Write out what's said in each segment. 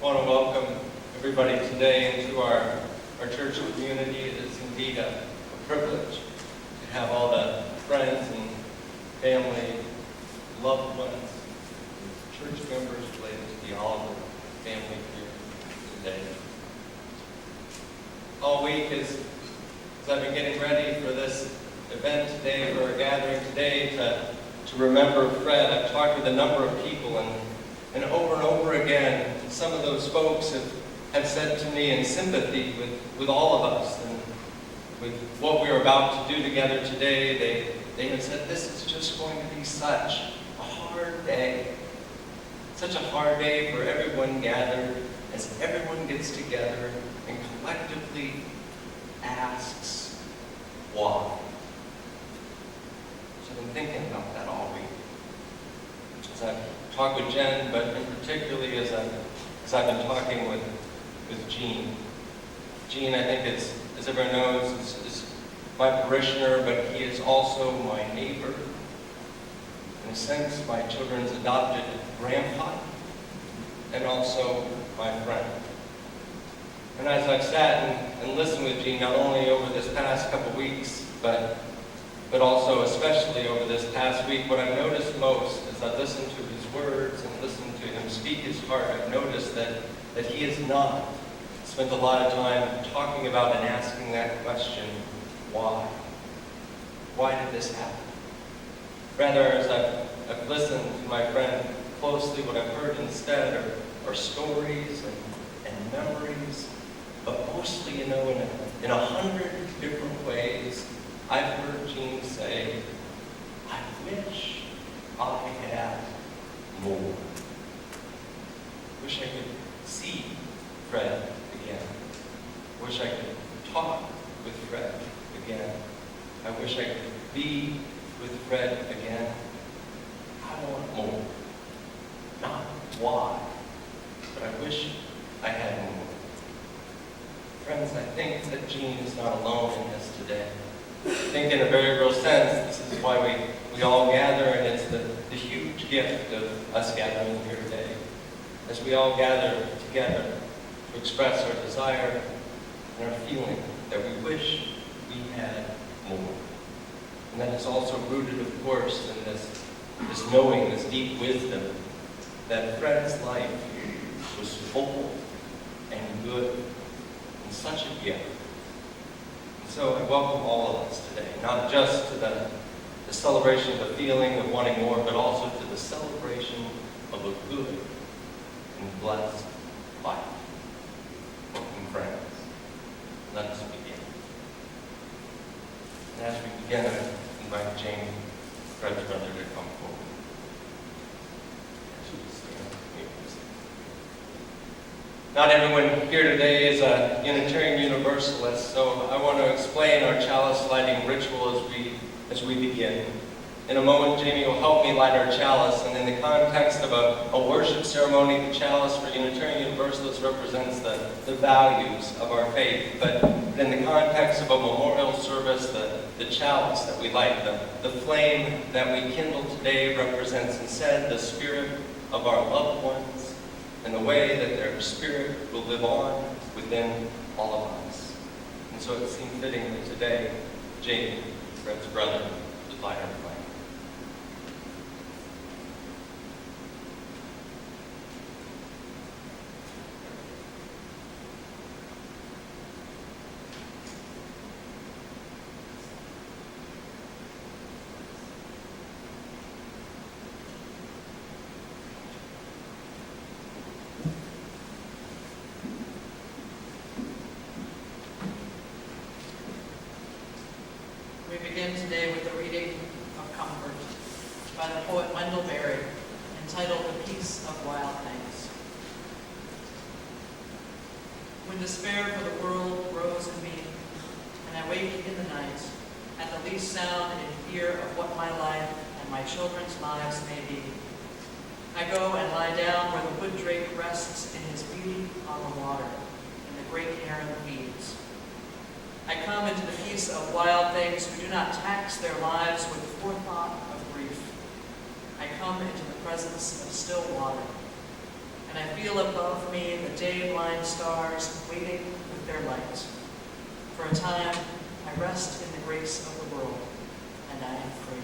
want to welcome everybody today into our church community. It is indeed a privilege to have all the friends and family, loved ones, church members related to the Oliver family here today. All week as I've been getting ready for this event today, for our gathering today, to remember Fred, I've talked with a number of people, and over again, some of those folks have said to me in sympathy with all of us and with what we are about to do together today, they have said this is just going to be such a hard day. Such a hard day for everyone gathered as everyone gets together and collectively asks why. So I've been thinking about that all week. As I've talked with Jen, but in particularly as I've been talking with Jean. Jean, I think, as everyone knows, is my parishioner, but he is also my neighbor. In a sense, my children's adopted grandpa, and also my friend. And as I've sat and listened with Jean, not only over this past couple weeks, but also especially over this past week, what I've noticed most as I've listened to his words and listened to him speak his heart, I've noticed that he has not spent a lot of time talking about and asking that question, why? Why did this happen? Rather, as I've listened to my friend closely, what I've heard instead are stories and memories, but mostly, in 100 different ways, I've heard Jean say, I wish I had more. Wish I could see Fred again. Wish I could talk with Fred again. I wish I could be with Fred again. I want more. Not why, but I wish I had more. Friends, I think that Jean is not alone in this today. I think in a very real sense, this is why we all gather, and it's the huge gift of us gathering here today. As we all gather together to express our desire and our feeling that we wish we had more. And that is also rooted, of course, in this knowing, this deep wisdom that Fred's life was full and good and such a gift. And so I welcome all of us today, not just to the celebration of the feeling of wanting more, but also to the celebration of a good and blessed life. Welcome, friends. Let us begin. And as we begin, I invite Jane, Fred's brother, to come forward. Not everyone here today is a Unitarian Universalist, so I want to explain our chalice lighting ritual as we begin. In a moment, Jamie will help me light our chalice, and in the context of a worship ceremony, the chalice for Unitarian Universalists represents the values of our faith. But in the context of a memorial service, the chalice that we light, the flame that we kindle today represents instead the spirit of our loved ones and the way that their spirit will live on within all of us. And so it seemed fitting that today, Jamie, Fred's brother, would light our flame. We begin today with a reading of Comfort by the poet Wendell Berry, entitled The Peace of Wild Things. When despair for the world grows in me, and I wake in the night, at the least sound in fear of what my life and my children's lives may be, I go and lie down where the wood drake rests in his beauty on the water, and the great heron feeds. I come into the peace of wild things who do not tax their lives with forethought of grief. I come into the presence of still water, and and I feel above me the day-blind stars waiting with their lights. For a time, I rest in the grace of the world, and I am free.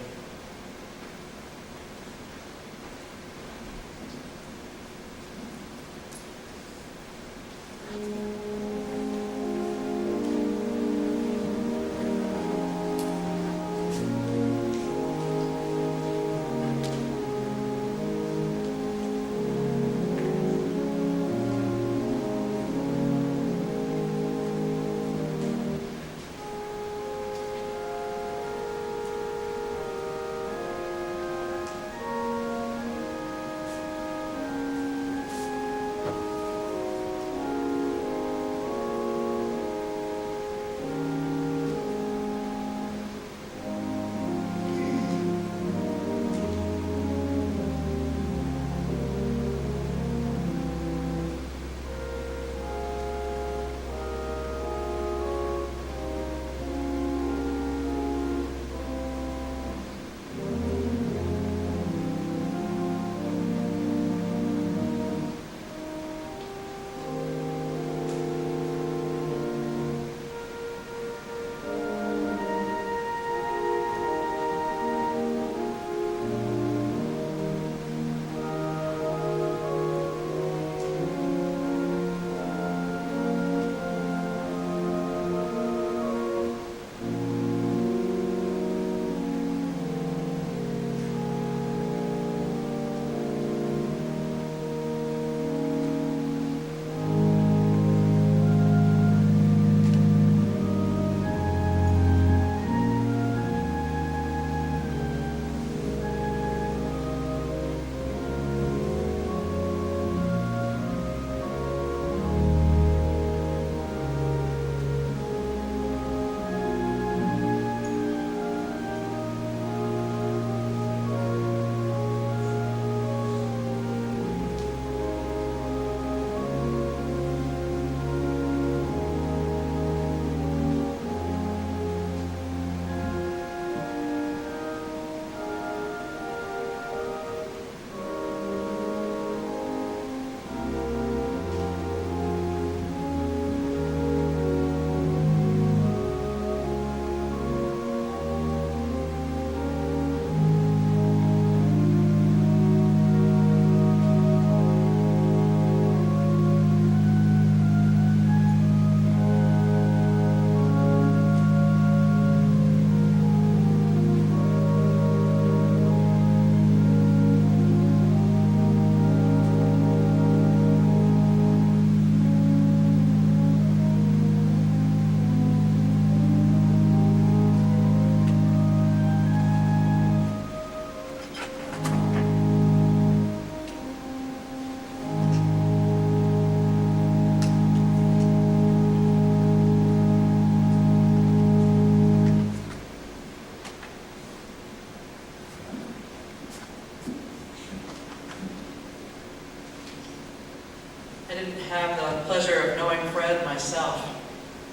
I didn't have the pleasure of knowing Fred myself,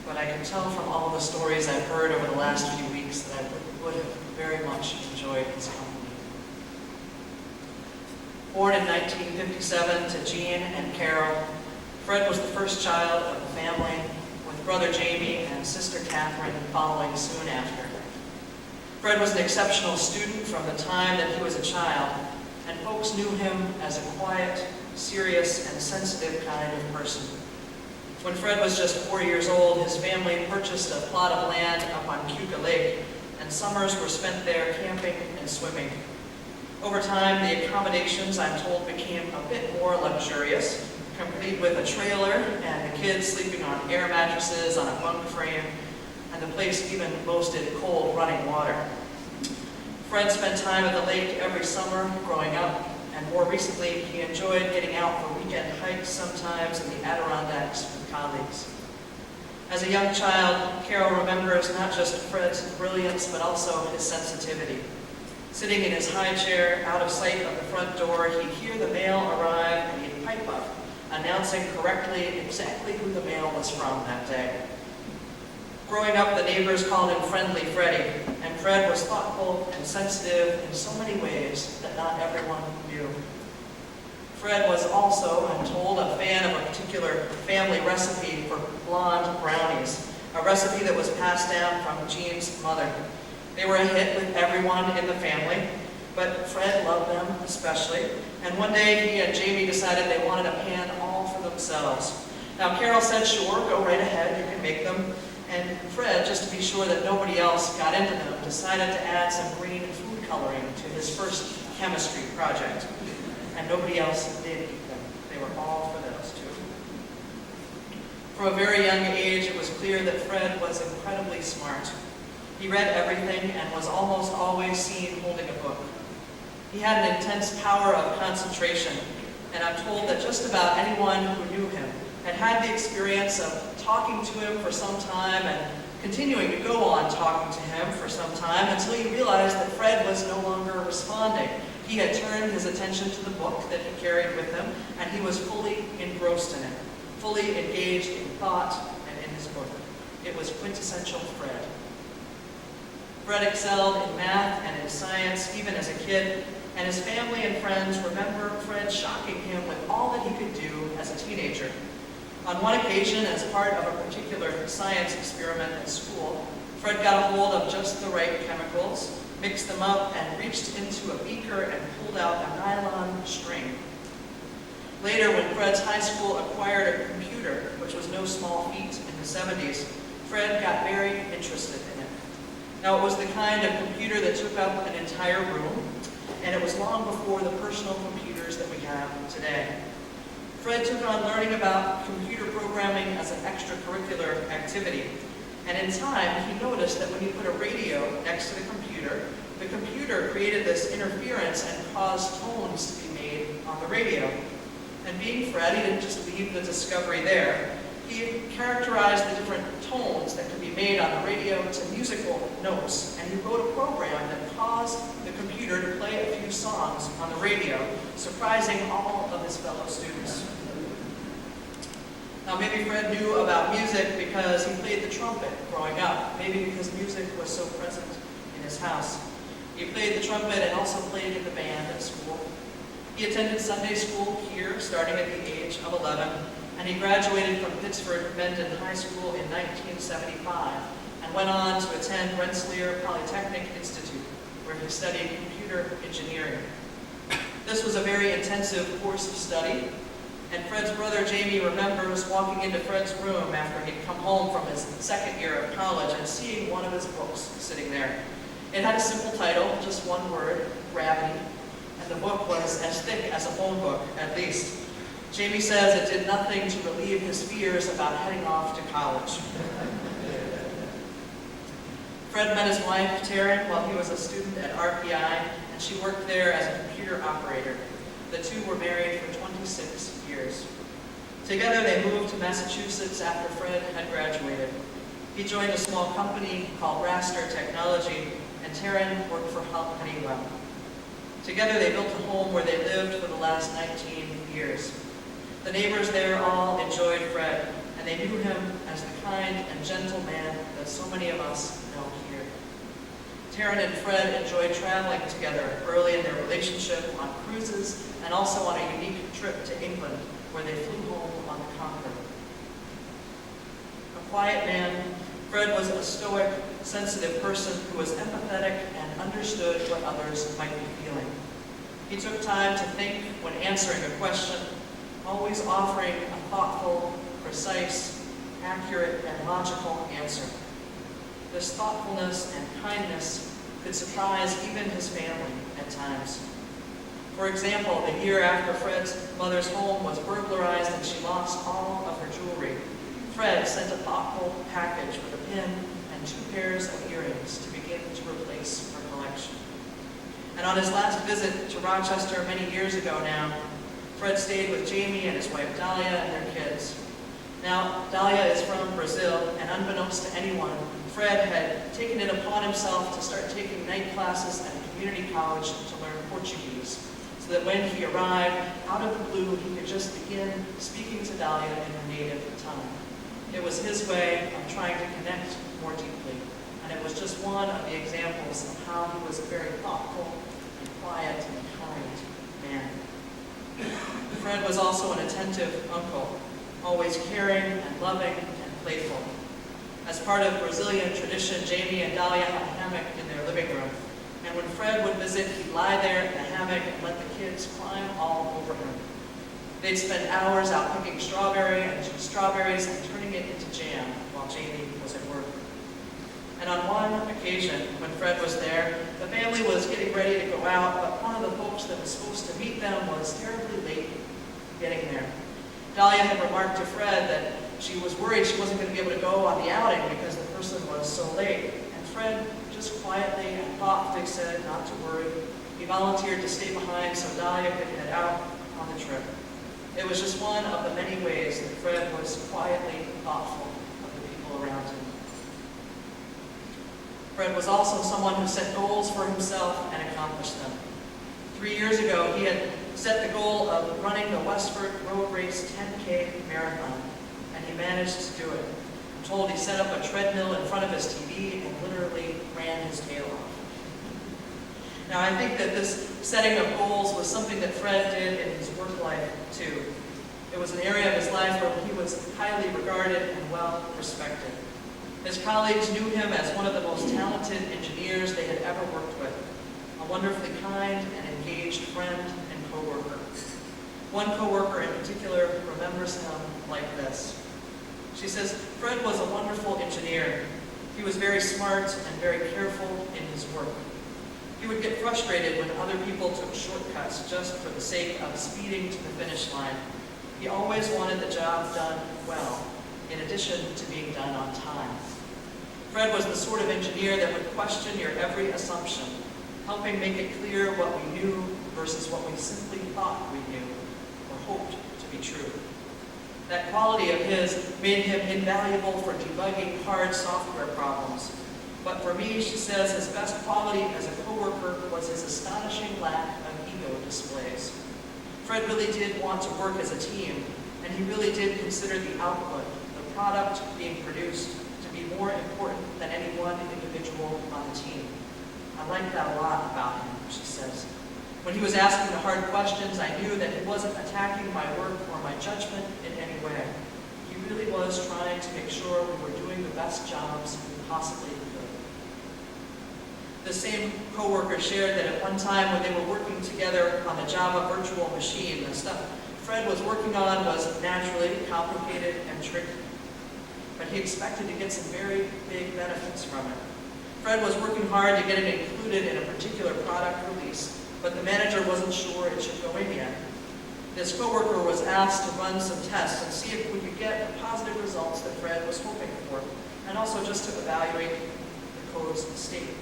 but I can tell from all the stories I've heard over the last few weeks that I would have very much enjoyed his company. Born in 1957 to Jean and Carol, Fred was the first child of the family, with brother Jamie and sister Catherine following soon after. Fred was an exceptional student from the time that he was a child, and folks knew him as a quiet, serious, and sensitive kind of person. When Fred was just 4 years old, his family purchased a plot of land up on Cuca Lake, and summers were spent there camping and swimming. Over time, the accommodations, I'm told, became a bit more luxurious, complete with a trailer and the kids sleeping on air mattresses on a bunk frame, and the place even boasted cold running water. Fred spent time at the lake every summer growing up, and more recently, he enjoyed getting out for weekend hikes sometimes in the Adirondacks with colleagues. As a young child, Carol remembers not just Fred's brilliance, but also his sensitivity. Sitting in his high chair, out of sight of the front door, he'd hear the mail arrive and he'd pipe up, announcing correctly exactly who the mail was from that day. Growing up, the neighbors called him Friendly Freddie, and Fred was thoughtful and sensitive in so many ways that not everyone knew. Fred was also, when told, a fan of a particular family recipe for blonde brownies, a recipe that was passed down from Jean's mother. They were a hit with everyone in the family, but Fred loved them especially. And one day he and Jamie decided they wanted a pan all for themselves. Now Carol said, sure, go right ahead, you can make them. And Fred, just to be sure that nobody else got into them, decided to add some green food coloring to his first chemistry project. And nobody else did eat them. They were all for those two. From a very young age, it was clear that Fred was incredibly smart. He read everything and was almost always seen holding a book. He had an intense power of concentration, and I'm told that just about anyone who knew him had had the experience of talking to him for some time and continuing to go on talking to him for some time until he realized that Fred was no longer responding. He had turned his attention to the book that he carried with him, and he was fully engrossed in it, fully engaged in thought and in his book. It was quintessential Fred. Fred excelled in math and in science, even as a kid, and his family and friends remember Fred shocking him with all that he could do as a teenager. On one occasion, as part of a particular science experiment at school, Fred got a hold of just the right chemicals, mixed them up, and reached into a beaker and pulled out a nylon string. Later, when Fred's high school acquired a computer, which was no small feat in the 70s, Fred got very interested in it. Now, it was the kind of computer that took up an entire room, and it was long before the personal computers that we have today. Fred took on learning about computer programming as an extracurricular activity, and in time, he noticed that when you put a radio next to the computer created this interference and caused tones to be made on the radio. And being Fred, he didn't just leave the discovery there. He characterized the different tones that could be made on the radio to musical notes, and he wrote a program that caused the computer to play a few songs on the radio, surprising all of his fellow students. Now, maybe Fred knew about music because he played the trumpet growing up, maybe because music was so present in his house. He played the trumpet and also played in the band at school. He attended Sunday school here, starting at the age of 11, and he graduated from Pittsford-Mendon High School in 1975 and went on to attend Rensselaer Polytechnic Institute, where he studied computer engineering. This was a very intensive course of study, and Fred's brother Jamie remembers walking into Fred's room after he'd come home from his second year of college and seeing one of his books sitting there. It had a simple title, just one word, Gravity, and the book was as thick as a phone book, at least. Jamie says it did nothing to relieve his fears about heading off to college. Fred met his wife, Taryn, while he was a student at RPI, and she worked there as a computer operator. The two were married for 26 years. Together, they moved to Massachusetts after Fred had graduated. He joined a small company called Raster Technology, and Taryn worked for Honeywell. Together, they built a home where they lived for the last 19 years. The neighbors there all enjoyed Fred, and they knew him as the kind and gentle man that so many of us know here. Taryn and Fred enjoyed traveling together early in their relationship on cruises and also on a unique trip to England, where they flew home on the Concord. A quiet man, Fred was a stoic, sensitive person who was empathetic and understood what others might be feeling. He took time to think when answering a question, always offering a thoughtful, precise, accurate, and logical answer. This thoughtfulness and kindness could surprise even his family at times. For example, the year after Fred's mother's home was burglarized and she lost all of her jewelry, Fred sent a thoughtful package with a pin and 2 pairs of earrings to begin to replace her collection. And on his last visit to Rochester many years ago now, Fred stayed with Jamie and his wife Dahlia and their kids. Now, Dahlia is from Brazil, and unbeknownst to anyone, Fred had taken it upon himself to start taking night classes at a community college to learn Portuguese, so that when he arrived, out of the blue, he could just begin speaking to Dahlia in her native tongue. It was his way of trying to connect more deeply, and it was just one of the examples of how he was a very thoughtful and quiet and kind man. Fred was also an attentive uncle, always caring and loving and playful. As part of Brazilian tradition, Jamie and Dahlia had a hammock in their living room, and when Fred would visit, he'd lie there in the hammock and let the kids climb all over him. They'd spend hours out picking strawberries and turning it into jam while Jamie was at work. And on one occasion, when Fred was there, the family was getting ready to go out, but one of the folks that was supposed to meet them was terribly late getting there. Dahlia had remarked to Fred that she was worried she wasn't going to be able to go on the outing because the person was so late. And Fred just quietly and thoughtfully said not to worry. He volunteered to stay behind so Dahlia could head out on the trip. It was just one of the many ways that Fred was quietly thoughtful of the people around him. Fred was also someone who set goals for himself and accomplished them. 3 years ago, he had set the goal of running the Westford Road Race 10K marathon, and he managed to do it. I'm told he set up a treadmill in front of his TV and literally ran his tail off. Now, I think that this setting of goals was something that Fred did in his work life, too. It was an area of his life where he was highly regarded and well respected. His colleagues knew him as one of the most talented engineers they had ever worked with, a wonderfully kind and engaged friend and coworker. One coworker in particular remembers him like this. She says, Fred was a wonderful engineer. He was very smart and very careful in his work. He would get frustrated when other people took shortcuts just for the sake of speeding to the finish line. He always wanted the job done well, in addition to being done on time. Fred was the sort of engineer that would question your every assumption, helping make it clear what we knew versus what we simply thought we knew or hoped to be true. That quality of his made him invaluable for debugging hard software problems. But for me, she says, his best quality as a coworker was his astonishing lack of ego displays. Fred really did want to work as a team, and he really did consider the output, the product being produced, to be more important than any one individual on the team. I like that a lot about him, she says. When he was asking the hard questions, I knew that he wasn't attacking my work or my judgment in any way. He really was trying to make sure we were doing the best jobs we possibly could. The same coworker shared that at one time when they were working together on the Java virtual machine, the stuff Fred was working on was naturally complicated and tricky. But he expected to get some very big benefits from it. Fred was working hard to get it included in a particular product release, but the manager wasn't sure it should go in yet. This coworker was asked to run some tests and see if we could get the positive results that Fred was hoping for, and also just to evaluate the code's state.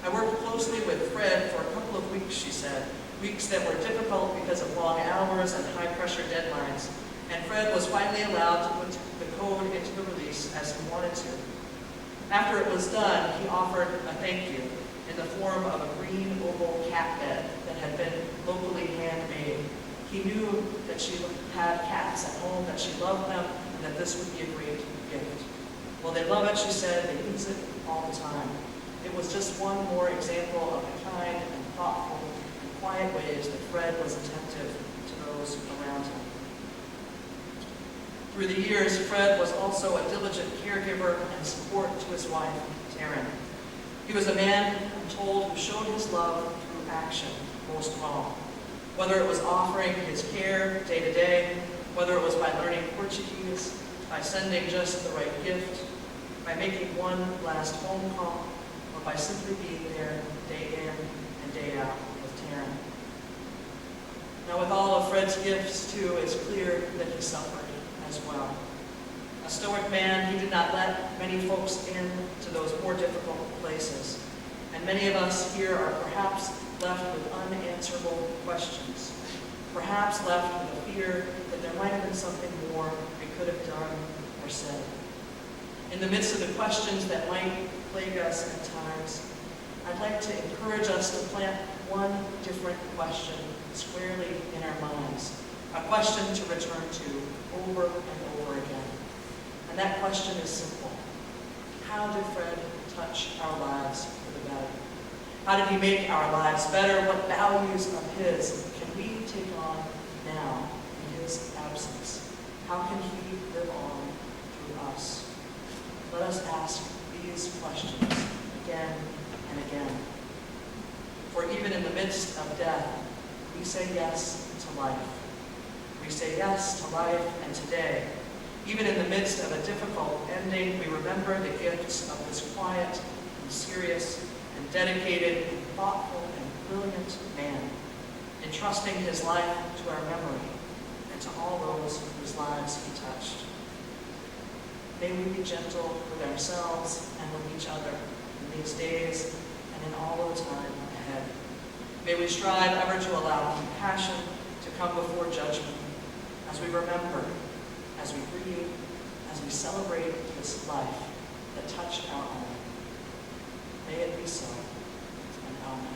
I worked closely with Fred for a couple of weeks, she said, weeks that were difficult because of long hours and high-pressure deadlines, and Fred was finally allowed to put the code into the release as he wanted to. After it was done, he offered a thank you in the form of a green oval cat bed that had been locally handmade. He knew that she had cats at home, that she loved them, and that this would be a great gift. Well, they love it, she said. They use it all the time. It was just one more example of the kind and thoughtful and quiet ways that Fred was attentive to those around him. Through the years, Fred was also a diligent caregiver and support to his wife, Taryn. He was a man, I'm told, who showed his love through action most of all. Whether it was offering his care day to day, whether it was by learning Portuguese, by sending just the right gift, by making one last phone call, or by simply being there day in and day out with Taryn. Now, with all of Fred's gifts, too, it's clear that he suffered as well. A stoic man, he did not let many folks in to those more difficult places. And many of us here are perhaps left with unanswerable questions, perhaps left with a fear that there might have been something more we could have done or said. In the midst of the questions that might plague us at times, I'd like to encourage us to plant one different question squarely in our minds, a question to return to over and over again. And that question is simple. How did Fred touch our lives for the better? How did he make our lives better? What values of his can we take on now How can he live on through us? Let us ask these questions again and again. For even in the midst of death, we say yes to life. We say yes to life and today. Even in the midst of a difficult ending, we remember the gifts of this quiet and serious and dedicated and thoughtful and brilliant man, entrusting his life to our memory and to all those whose lives he touched. May we be gentle with ourselves and with each other in these days and in all the time ahead. May we strive ever to allow compassion to come before judgment as we remember, as we grieve, as we celebrate this life that touched our own. May it be so, and amen.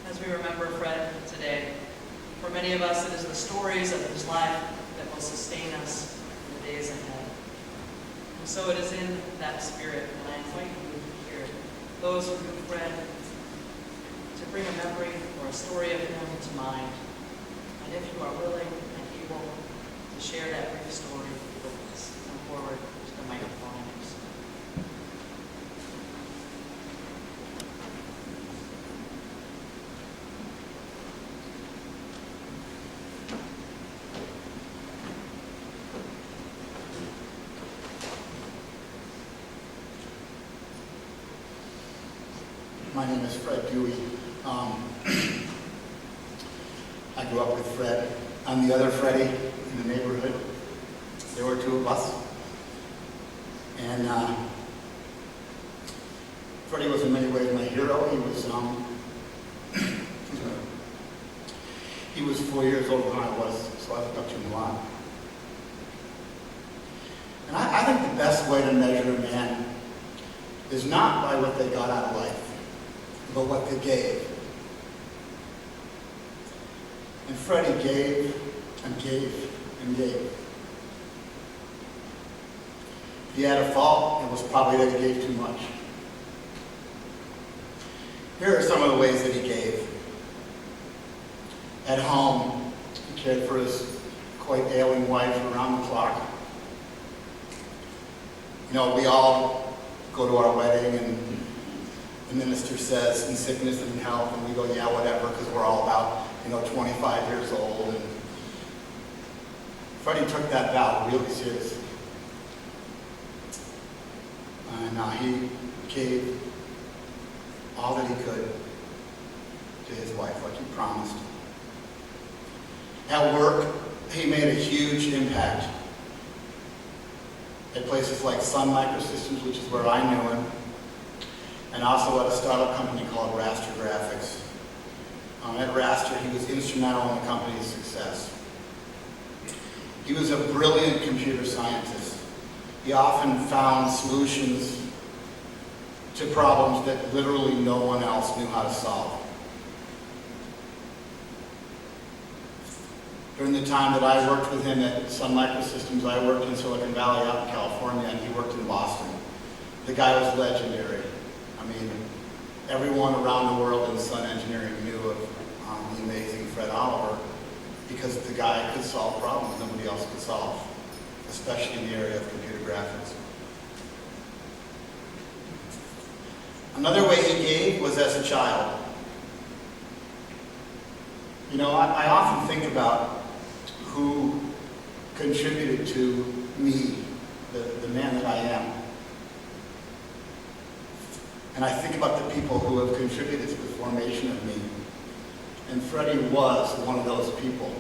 As we remember Fred today, for many of us it is the stories of his life that will sustain us in the days ahead. And so it is in that spirit that I invite you here, those who knew Fred, to bring a memory or a story of him to mind. And if you are willing and able to share that brief story with us, come forward to the microphone. My name is Fred Dewey. I grew up with Fred. I'm the other Freddie in the neighborhood. There were two of us. And Freddie was in many ways my hero. He was 4 years older than I was, so I looked up to him a lot. And I think the best way to measure a man is not by what they got out of life, but what they gave. And Freddie gave and gave and gave. If he had a fault, it was probably that he gave too much. Here are some of the ways that he gave. At home, he cared for his quite ailing wife around the clock. You know, we all go to our wedding and the minister says, in sickness and in health, and we go, yeah, whatever, because we're all about, 25 years old. And Freddie took that vow really seriously. And he gave all that he could to his wife, like he promised. At work, he made a huge impact. At places like Sun Microsystems, which is where I knew him, and also at a startup company called Raster Graphics. At Raster, he was instrumental in the company's success. He was a brilliant computer scientist. He often found solutions to problems that literally no one else knew how to solve. During the time that I worked with him at Sun Microsystems, I worked in Silicon Valley out in California, and he worked in Boston. The guy was legendary. I mean, everyone around the world in Sun Engineering knew of the amazing Fred Oliver because the guy could solve problems nobody else could solve, especially in the area of computer graphics. Another way he gave was as a child. I often think about who contributed to me, the man that I am. And I think about the people who have contributed to the formation of me. And Freddie was one of those people.